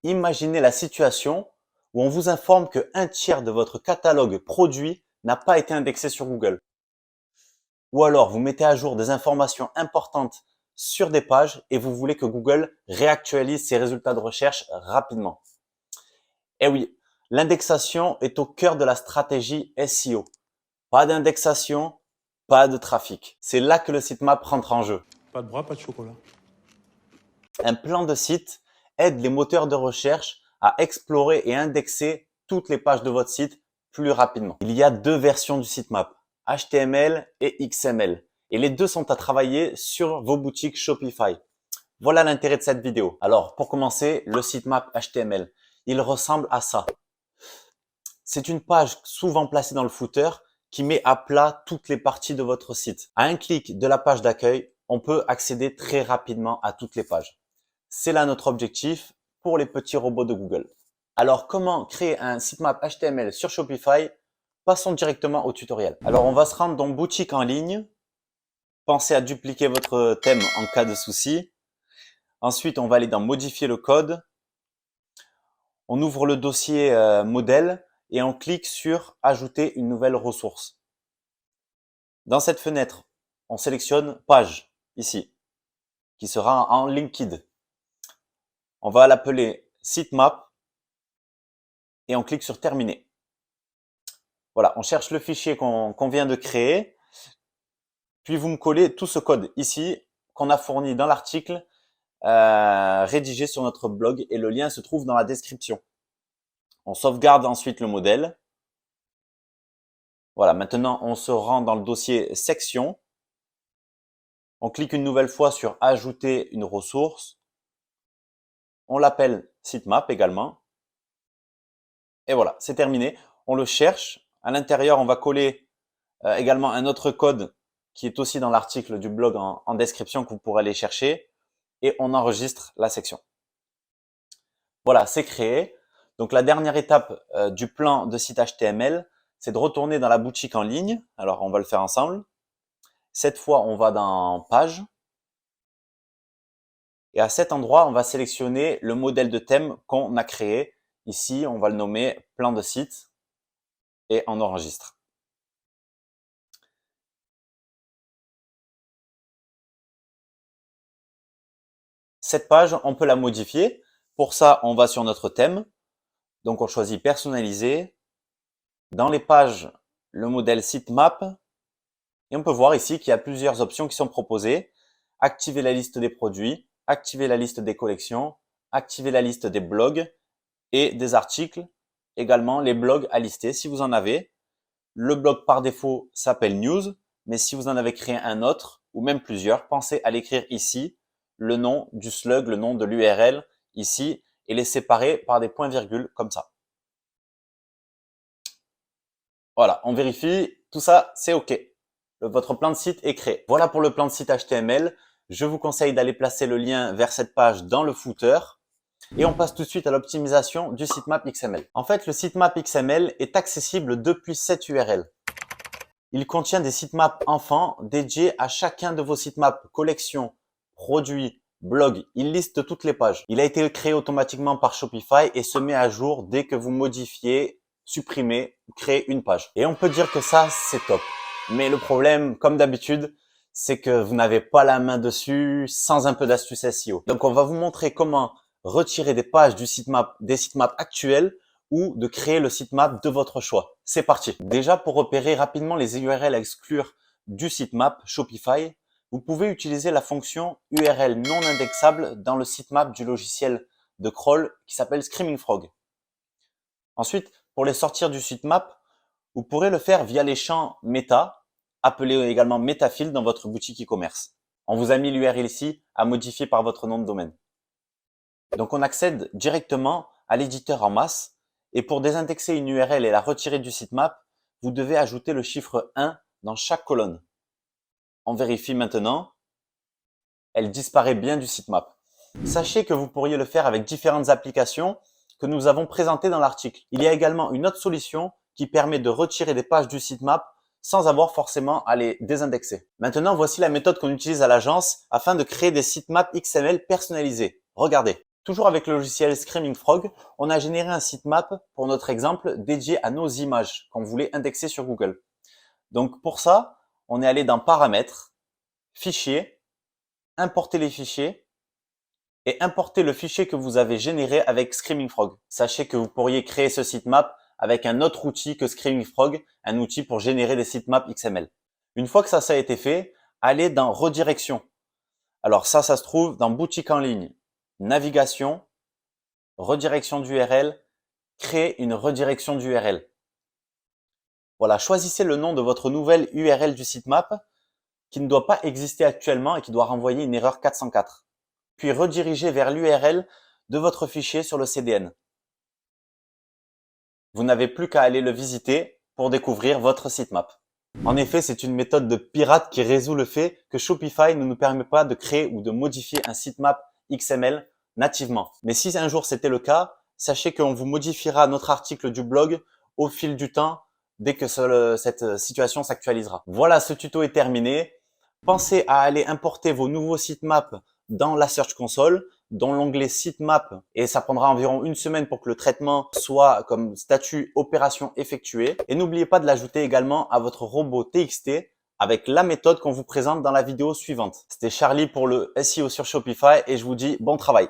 Imaginez la situation où on vous informe que un tiers de votre catalogue produit n'a pas été indexé sur Google. Ou alors, vous mettez à jour des informations importantes sur des pages et vous voulez que Google réactualise ses résultats de recherche rapidement. Eh oui, l'indexation est au cœur de la stratégie SEO. Pas d'indexation, pas de trafic. C'est là que le sitemap rentre en jeu. Pas de bras, pas de chocolat. Un plan de site aide les moteurs de recherche à explorer et indexer toutes les pages de votre site plus rapidement. Il y a deux versions du sitemap, HTML et XML. Et les deux sont à travailler sur vos boutiques Shopify. Voilà l'intérêt de cette vidéo. Alors, pour commencer, le sitemap HTML. Il ressemble à ça. C'est une page souvent placée dans le footer qui met à plat toutes les parties de votre site. À un clic de la page d'accueil, on peut accéder très rapidement à toutes les pages. C'est là notre objectif pour les petits robots de Google. Alors, comment créer un sitemap HTML sur Shopify? Passons directement au tutoriel. Alors, on va se rendre dans boutique en ligne. Pensez à dupliquer votre thème en cas de souci. Ensuite, on va aller dans modifier le code. On ouvre le dossier modèle et on clique sur ajouter une nouvelle ressource. Dans cette fenêtre, on sélectionne page ici, qui sera en linked. On va l'appeler sitemap et on clique sur terminer. Voilà, on cherche le fichier qu'on vient de créer, puis vous me collez tout ce code ici qu'on a fourni dans l'article rédigé sur notre blog et le lien se trouve dans la description. On sauvegarde ensuite le modèle. Voilà, maintenant on se rend dans le dossier section. On clique une nouvelle fois sur ajouter une ressource. On l'appelle sitemap également. Et voilà, c'est terminé. On le cherche. À l'intérieur, on va coller également un autre code qui est aussi dans l'article du blog en description que vous pourrez aller chercher. Et on enregistre la section. Voilà, c'est créé. Donc la dernière étape du plan de site HTML, c'est de retourner dans la boutique en ligne. Alors on va le faire ensemble. Cette fois, on va dans page. Et à cet endroit, on va sélectionner le modèle de thème qu'on a créé. Ici, on va le nommer plan de site et on enregistre. Cette page, on peut la modifier. Pour ça, on va sur notre thème. Donc, on choisit personnaliser. Dans les pages, le modèle sitemap. Et on peut voir ici qu'il y a plusieurs options qui sont proposées. Activer la liste des produits, activer la liste des collections, activer la liste des blogs et des articles. Également, les blogs à lister si vous en avez. Le blog par défaut s'appelle News, mais si vous en avez créé un autre ou même plusieurs, pensez à l'écrire ici, le nom du slug, le nom de l'URL ici et les séparer par des points-virgules comme ça. Voilà, on vérifie, tout ça c'est OK. Votre plan de site est créé. Voilà pour le plan de site HTML. Je vous conseille d'aller placer le lien vers cette page dans le footer. Et on passe tout de suite à l'optimisation du sitemap XML. En fait, le sitemap XML est accessible depuis cette URL. Il contient des sitemaps enfants dédiés à chacun de vos sitemaps, collections, produits, blogs. Il liste toutes les pages. Il a été créé automatiquement par Shopify et se met à jour dès que vous modifiez, supprimez, créez une page. Et on peut dire que ça, c'est top. Mais le problème, comme d'habitude, c'est que vous n'avez pas la main dessus sans un peu d'astuce SEO. Donc, on va vous montrer comment retirer des pages du sitemap, des sitemaps actuels ou de créer le sitemap de votre choix. C'est parti. Déjà, pour repérer rapidement les URL à exclure du sitemap Shopify, vous pouvez utiliser la fonction URL non indexable dans le sitemap du logiciel de crawl qui s'appelle Screaming Frog. Ensuite, pour les sortir du sitemap, vous pourrez le faire via les champs meta, appelés également MetaField dans votre boutique e-commerce. On vous a mis l'URL ici à modifier par votre nom de domaine. Donc, on accède directement à l'éditeur en masse. Et pour désindexer une URL et la retirer du sitemap, vous devez ajouter le chiffre 1 dans chaque colonne. On vérifie maintenant. Elle disparaît bien du sitemap. Sachez que vous pourriez le faire avec différentes applications que nous avons présentées dans l'article. Il y a également une autre solution qui permet de retirer des pages du sitemap sans avoir forcément à les désindexer. Maintenant, voici la méthode qu'on utilise à l'agence afin de créer des sitemaps XML personnalisés. Regardez. Toujours avec le logiciel Screaming Frog, on a généré un sitemap pour notre exemple dédié à nos images qu'on voulait indexer sur Google. Donc pour ça, on est allé dans Paramètres, Fichiers, Importer les fichiers et importer le fichier que vous avez généré avec Screaming Frog. Sachez que vous pourriez créer ce sitemap avec un autre outil que Screaming Frog, un outil pour générer des sitemaps XML. Une fois que ça a été fait, allez dans Redirection. Alors ça se trouve dans Boutique en ligne, Navigation, Redirection d'URL, Créer une redirection d'URL. Voilà, choisissez le nom de votre nouvelle URL du sitemap qui ne doit pas exister actuellement et qui doit renvoyer une erreur 404. Puis redirigez vers l'URL de votre fichier sur le CDN. Vous n'avez plus qu'à aller le visiter pour découvrir votre sitemap. En effet, c'est une méthode de pirate qui résout le fait que Shopify ne nous permet pas de créer ou de modifier un sitemap XML nativement. Mais si un jour c'était le cas, sachez qu'on vous modifiera notre article du blog au fil du temps dès que cette situation s'actualisera. Voilà, ce tuto est terminé. Pensez à aller importer vos nouveaux sitemaps dans la Search Console, dans l'onglet Sitemap, et ça prendra environ une semaine pour que le traitement soit comme statut opération effectuée. Et n'oubliez pas de l'ajouter également à votre robot TXT avec la méthode qu'on vous présente dans la vidéo suivante. C'était Charlie pour le SEO sur Shopify et je vous dis bon travail.